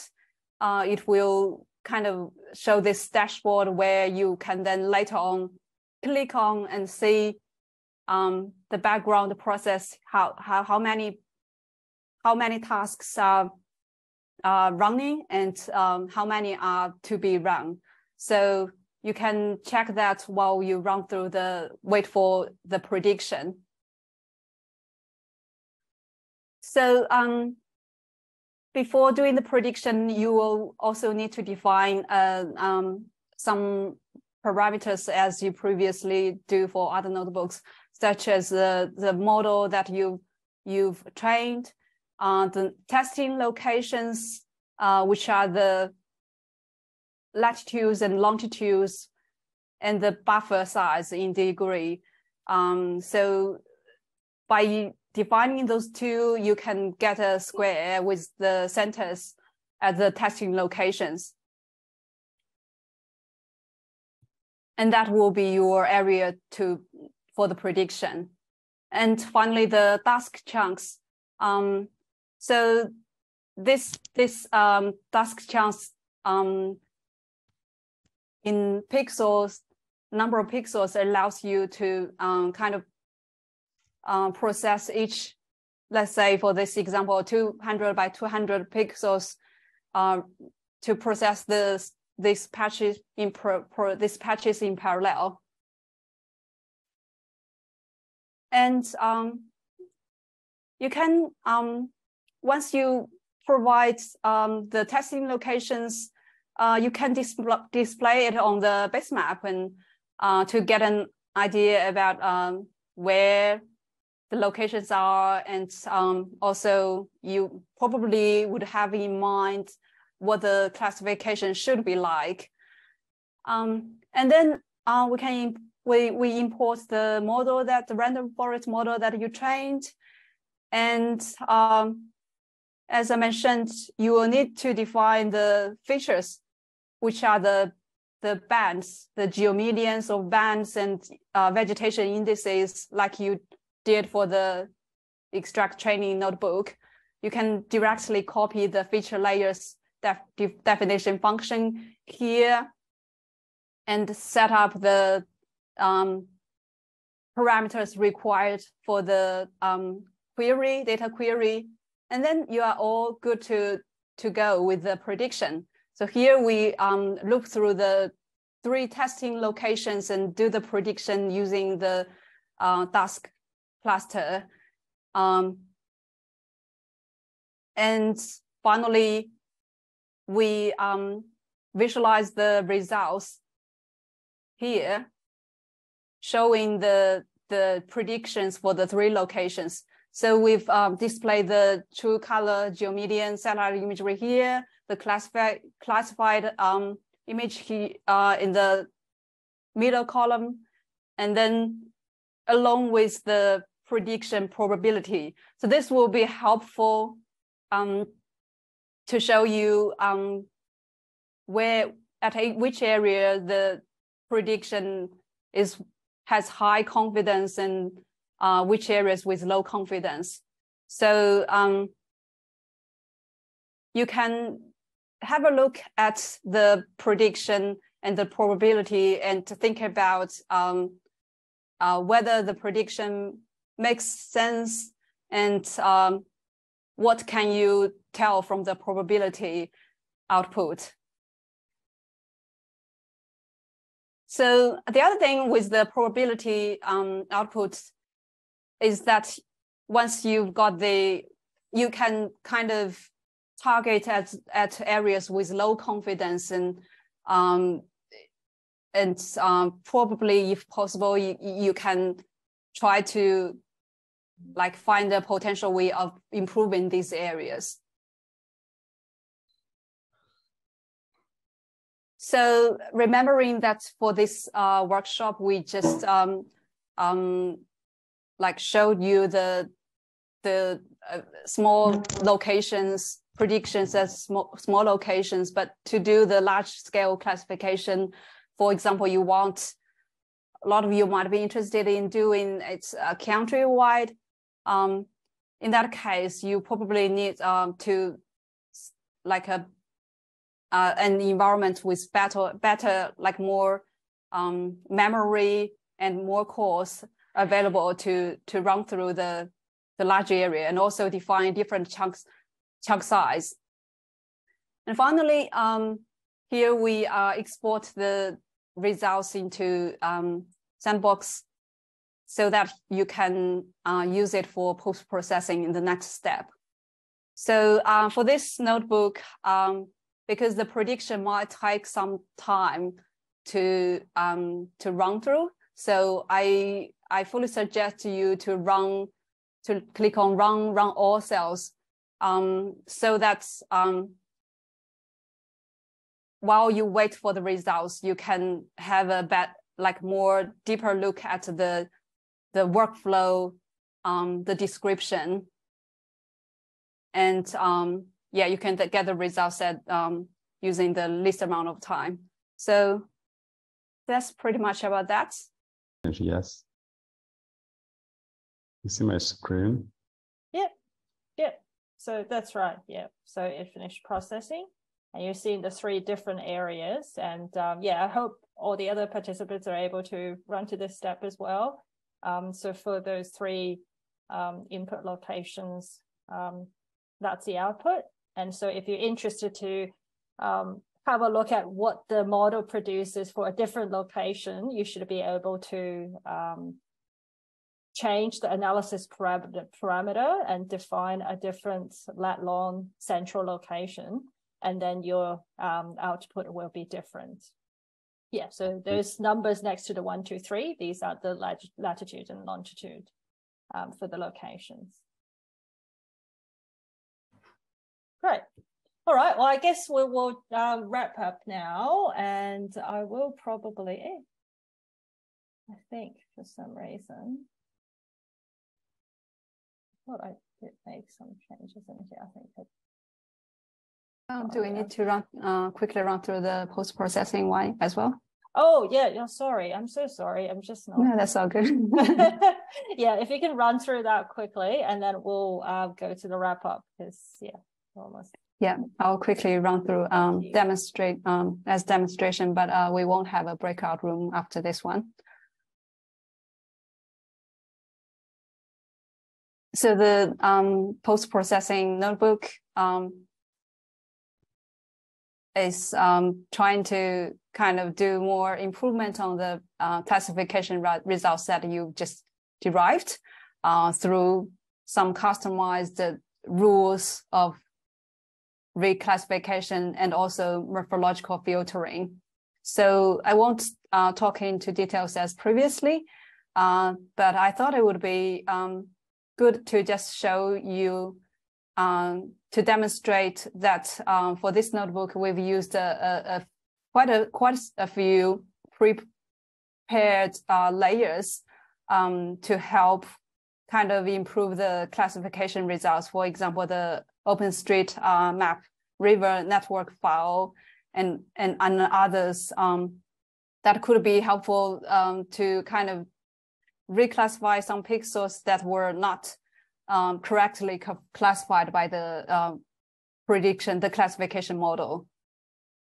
it will kind of show this dashboard where you can then later on click on and see the background process, how many tasks are running and how many are to be run. So you can check that while you run through wait for the prediction. So before doing the prediction, you will also need to define some parameters as you previously do for other notebooks, such as the model that you've trained, the testing locations, which are the latitudes and longitudes, and the buffer size in degree. So by defining those 2, you can get a square with the centers at the testing locations. And that will be your area for the prediction. And finally, the task chunks. So this task chunks in pixels, number of pixels allows you to kind of process each, let's say for this example, 200 by 200 pixels to process these patches in parallel. And you can, once you provide the testing locations, you can display it on the base map and to get an idea about where the locations are, and also you probably would have in mind what the classification should be like. And then we import the model, the random forest model that you trained. And as I mentioned, you will need to define the features, which are the bands, the geomedians of bands and vegetation indices, like you did for the extract training notebook. You can directly copy the feature layers definition function here and set up the parameters required for the data query, and then you are all good to go with the prediction. So here we look through the 3 testing locations and do the prediction using the task cluster. And finally, we visualize the results here, showing the predictions for the 3 locations. So we've displayed the true color geomedian satellite imagery here, the classified image here in the middle column, and then along with the prediction probability. So this will be helpful to show you which area the prediction has high confidence and which areas with low confidence. So you can have a look at the prediction and the probability and to think about whether the prediction makes sense and what can you tell from the probability output. So the other thing with the probability output is that once you've got you can kind of target at areas with low confidence and probably, if possible, you can try to like find a potential way of improving these areas. So remembering that for this workshop, we just like showed you the small locations, predictions as small locations, but to do the large scale classification, for example, a lot of you might be interested in doing it's countrywide. In that case, you probably need to like an environment with better like more memory and more cores available to run through the large area, and also define different chunk size. And finally, here we export the results into Sandbox so that you can use it for post-processing in the next step. So for this notebook, because the prediction might take some time to run through, so I fully suggest you to click on run all cells, so that while you wait for the results, you can have a more deeper look at the workflow, the description, and yeah, you can get the results at using the least amount of time. So that's pretty much about that. Yes. You see my screen? Yeah. So that's right. Yeah. So it finished processing, and you're seeing the 3 different areas. And yeah, I hope all the other participants are able to run to this step as well. So for those 3 input locations, that's the output. And so if you're interested to have a look at what the model produces for a different location, you should be able to change the analysis parameter and define a different lat-long central location, and then your output will be different. Yeah, so those numbers next to the 1, 2, 3, these are the latitude and longitude for the locations. Great. All right, well, I guess we will wrap up now, and I will probably, I think for some reason, I thought I did make some changes in here. I think do we need to quickly run through the post-processing one as well? Oh, yeah, sorry. I'm so sorry. I'm just not. No, that's all good. Yeah, if you can run through that quickly, and then we'll go to the wrap up, because, yeah, almost. Yeah, I'll quickly run through demonstrate as demonstration, but we won't have a breakout room after this one. So the post-processing notebook is trying to kind of do more improvement on the classification results that you just derived through some customized rules of reclassification and also morphological filtering. So I won't talk into details as previously, but I thought it would be good to just show you to demonstrate that for this notebook, we've used quite a few prepared layers to help kind of improve the classification results. For example, the OpenStreetMap river network file and others that could be helpful to kind of reclassify some pixels that were not correctly classified by the the classification model.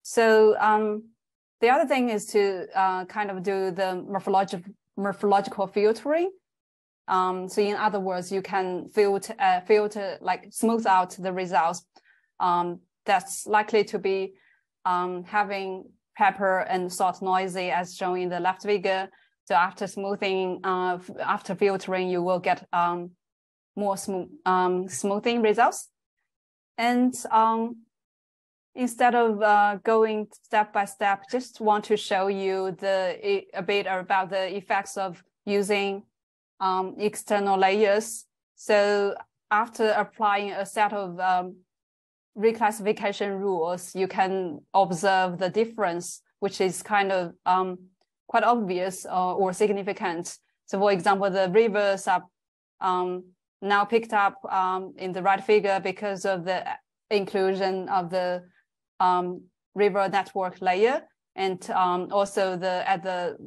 So the other thing is to kind of do the morphological filtering. So in other words, you can filter like smooth out the results that's likely to be having pepper and salt noisy as shown in the left figure. So after smoothing, after filtering, you will get more smoothing results. And instead of going step by step, just want to show you a bit about the effects of using external layers. So after applying a set of reclassification rules, you can observe the difference, which is kind of quite obvious or significant. So for example, the rivers are now picked up in the right figure because of the inclusion of the river network layer, and also at the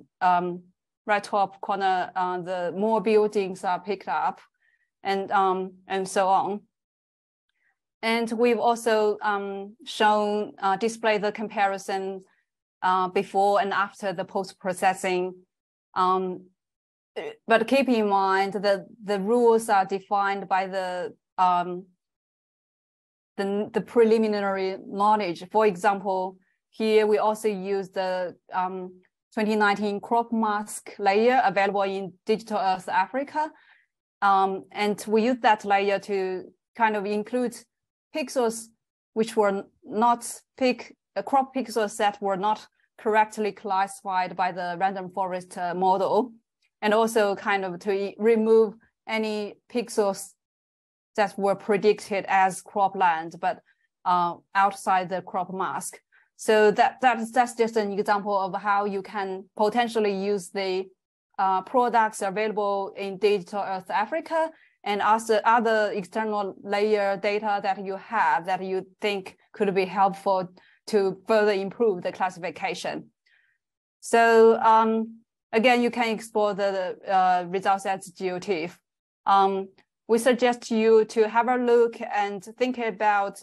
right top corner, the more buildings are picked up, and so on. And we've also displayed the comparison before and after the post-processing. But keep in mind that the rules are defined by the preliminary knowledge. For example, here we also use the 2019 crop mask layer available in Digital Earth Africa. And we use that layer to kind of include pixels which were not crop pixels that were not correctly classified by the random forest model, and also kind of to remove any pixels that were predicted as cropland, but outside the crop mask. So that's just an example of how you can potentially use the products available in Digital Earth Africa and also other external layer data that you have that you think could be helpful to further improve the classification. So again, you can explore the results as GeoTIFF. We suggest you to have a look and think about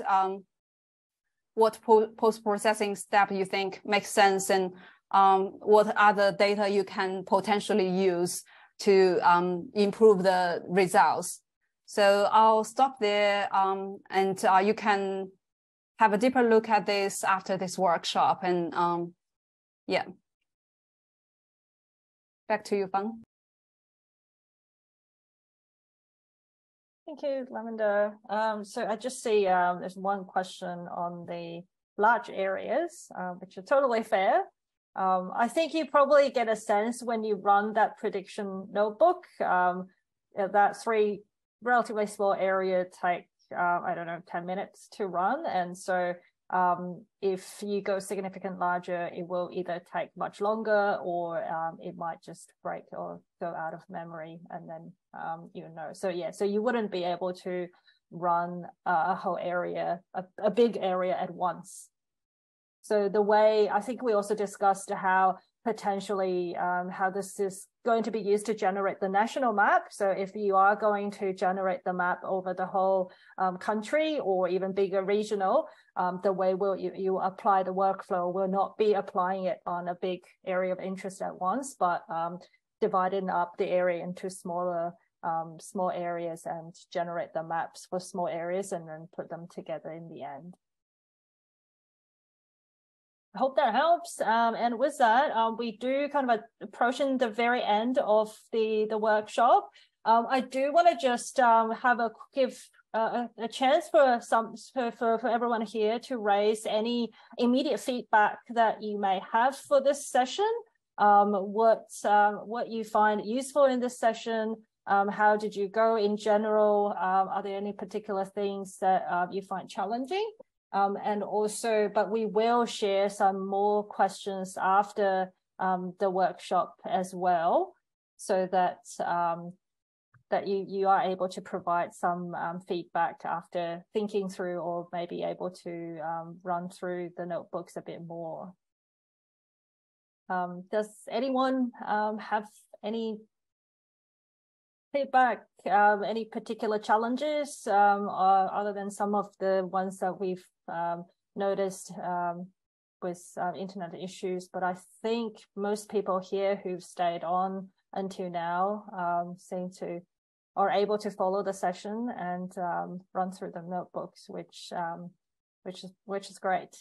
what post-processing step you think makes sense, and what other data you can potentially use to improve the results. So I'll stop there, and you can have a deeper look at this after this workshop. And yeah, back to you, Fang. Thank you, Lavender. So I just see there's one question on the large areas, which are totally fair. I think you probably get a sense when you run that prediction notebook that 3 relatively small area take, I don't know, 10 minutes to run. And so if you go significant larger, it will either take much longer, or it might just break or go out of memory, and then So yeah, so you wouldn't be able to run a whole area, a big area at once. So the way, I think we also discussed how potentially how this is going to be used to generate the national map. So if you are going to generate the map over the whole country, or even bigger regional, the way you apply the workflow will not be applying it on a big area of interest at once, but dividing up the area into small areas and generate the maps for small areas and then put them together in the end. I hope that helps. And with that, we do kind of approaching the very end of the workshop. I do want to just give a chance for everyone here to raise any immediate feedback that you may have for this session. What you find useful in this session. How did you go in general? Are there any particular things that you find challenging? And also, but we will share some more questions after the workshop as well, so that that you are able to provide some feedback after thinking through, or maybe able to run through the notebooks a bit more. Does anyone have any feedback, any particular challenges, other than some of the ones that we've noticed with internet issues. But I think most people here who've stayed on until now seem to are able to follow the session and run through the notebooks, which is great.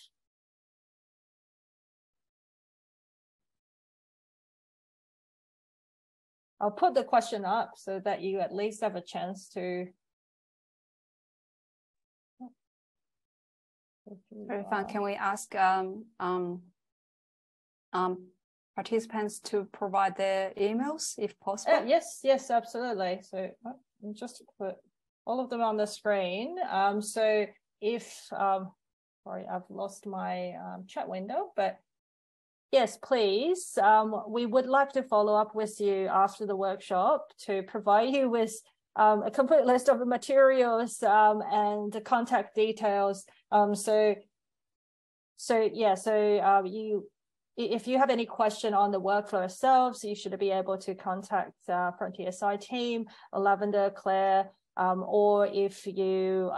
I'll put the question up so that you at least have a chance to. Can we ask participants to provide their emails if possible? Yes, absolutely. So just put all of them on the screen. So if, sorry, I've lost my chat window, but yes, please. We would like to follow up with you after the workshop to provide you with a complete list of the materials and the contact details. If you have any question on the workflow itself, so you should be able to contact Frontier SI team, Lavender, Claire, or if you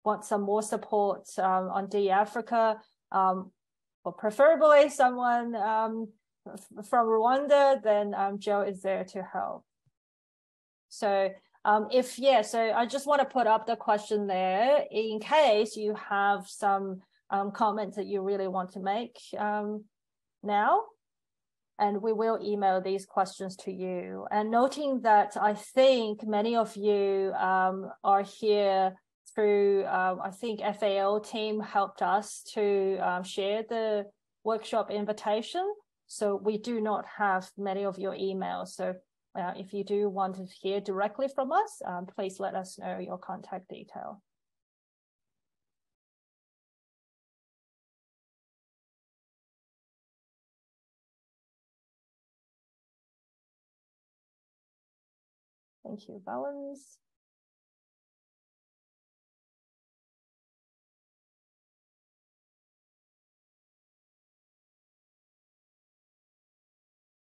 want some more support on DE Africa, or preferably someone from Rwanda, then Joe is there to help. So so I just want to put up the question there in case you have some comments that you really want to make now, and we will email these questions to you. And noting that I think many of you are here through, I think FAO team helped us to share the workshop invitation. So we do not have many of your emails. So if you do want to hear directly from us, please let us know your contact detail. Thank you, Valens.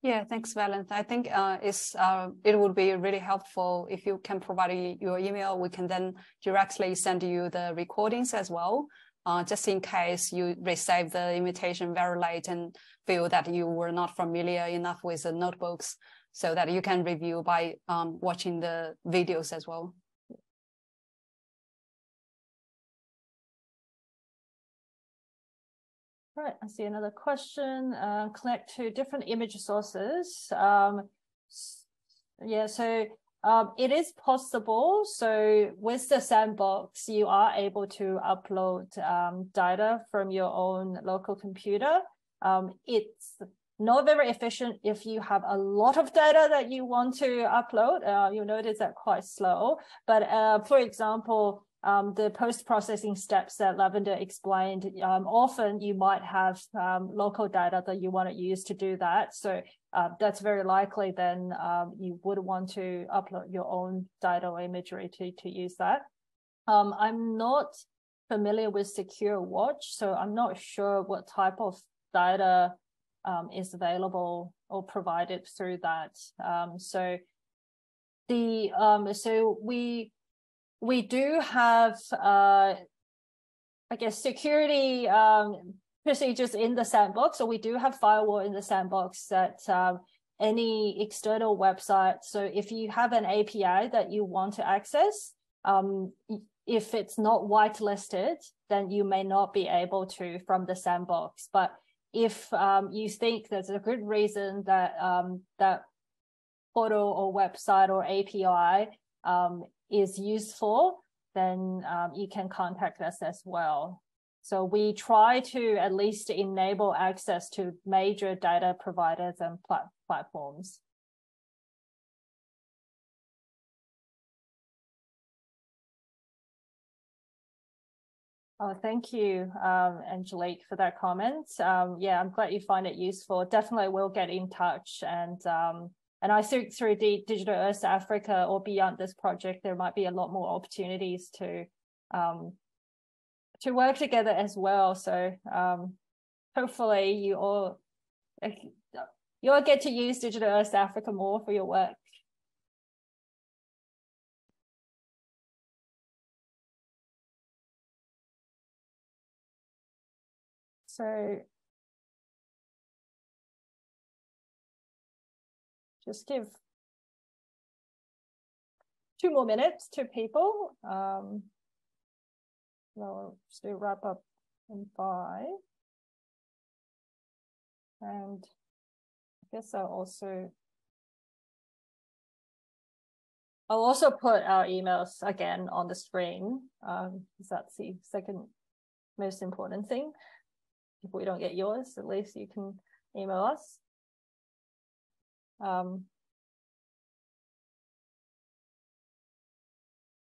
Yeah, thanks, Valens. I think it would be really helpful if you can provide your email. We can then directly send you the recordings as well, just in case you receive the invitation very late and feel that you were not familiar enough with the notebooks, so that you can review by watching the videos as well. Right, I see another question. Connect to different image sources. It is possible. So with the sandbox, you are able to upload data from your own local computer. It's not very efficient if you have a lot of data that you want to upload. You'll notice that quite slow. But for example, the post-processing steps that Lavender explained, often you might have local data that you want to use to do that. So that's very likely then you would want to upload your own data or imagery to use that. I'm not familiar with Secure Watch, so I'm not sure what type of data is available or provided through that. We do have, I guess, security procedures in the sandbox. So we do have firewall in the sandbox that any external website. So if you have an API that you want to access, if it's not whitelisted, then you may not be able to from the sandbox. But if you think there's a good reason that that portal or website or API is useful, then you can contact us as well. So we try to at least enable access to major data providers and platforms. Oh, thank you, Angelique, for that comment. Yeah, I'm glad you find it useful. Definitely will get in touch. And I think through the Digital Earth Africa or beyond this project, there might be a lot more opportunities to work together as well. So hopefully you all get to use Digital Earth Africa more for your work. So just give 2 more minutes to people. We'll still wrap up in 5. And I guess I'll also put our emails again on the screen, because that's the second most important thing. If we don't get yours, at least you can email us.